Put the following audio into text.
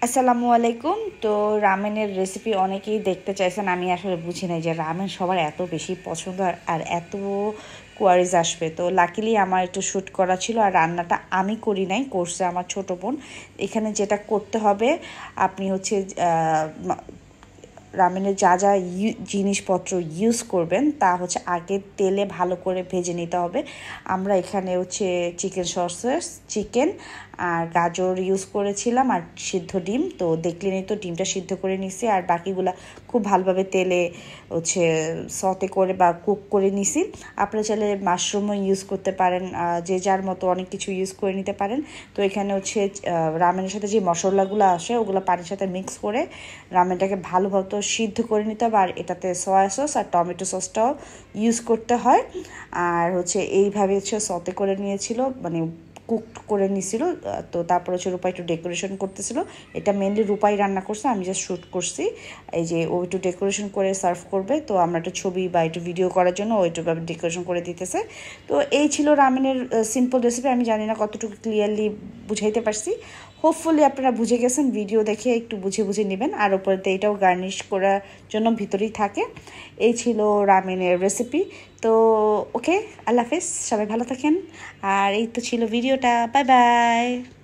আসসালামু আলাইকুম। তো রামেনের রেসিপি অনেকেই দেখতে চাইছেন। আমি আসলে বুঝি নাই যে রামেন সবার এত বেশি পছন্দ আর এত কোয়ারিজ আসবে। তো লাকিলি আমার একটু শ্যুট করা ছিল, আর রান্নাটা আমি করি নাই, করছে আমার ছোট বোন। এখানে যেটা করতে হবে, আপনি হচ্ছে রামেনের যা যা জিনিসপত্র ইউজ করবেন তা হচ্ছে আগে তেলে ভালো করে ভেজে নিতে হবে। আমরা এখানে হচ্ছে চিকেন সসেস, চিকেন আর গাজর ইউজ করেছিলাম, আর সিদ্ধ ডিম। তো দেখলেনই তো, ডিমটা সিদ্ধ করে নিছি, আর বাকিগুলা খুব ভালোভাবে তেলে হচ্ছে সতে করে বা কুক করে নিছি। আপনারা চাইলে মাশরুমও ইউজ করতে পারেন, যে যার মতো অনেক কিছু ইউজ করে নিতে পারেন। তো এখানে হচ্ছে রামেনের সাথে যে মশলাগুলো আসে ওগুলো পানির সাথে মিক্স করে রামেনটাকে ভালোভাবে সিদ্ধ করে নিতে হবে। আর এটাতে সয়া সস আর টমেটো সসটাও ইউজ করতে হয়। আর হচ্ছে এইভাবে হচ্ছে সতে করে নিয়েছিল, মানে কুক করে নিয়েছিল। তো তারপর হচ্ছে রূপা একটু ডেকোরেশন করতেছিল। এটা মেনলি রূপাই রান্না করছে, আমি জাস্ট শ্যুট করছি। এই যে ও একটু ডেকোরেশন করে সার্ভ করবে, তো আমরা একটু ছবি বা একটু ভিডিও করার জন্য ও একটু ডেকোরেশন করে দিতেছে। তো এই ছিল রামেনের সিম্পল রেসিপি। আমি জানি না কতটুকু ক্লিয়ারলি বুঝাইতে পারছি। হোপফুলি আপনারা বুঝে গেছেন, ভিডিও দেখে একটু বুঝে বুঝে নেবেন। আর ওপরেতে এটাও গার্নিশ করার জন্য ভিতরেই থাকে। এই ছিল রামেনের রেসিপি। তো ওকে, আল্লাহ হাফেজ, সবাই ভালো থাকেন। আর এই তো ছিল ভিডিওটা। Bye bye.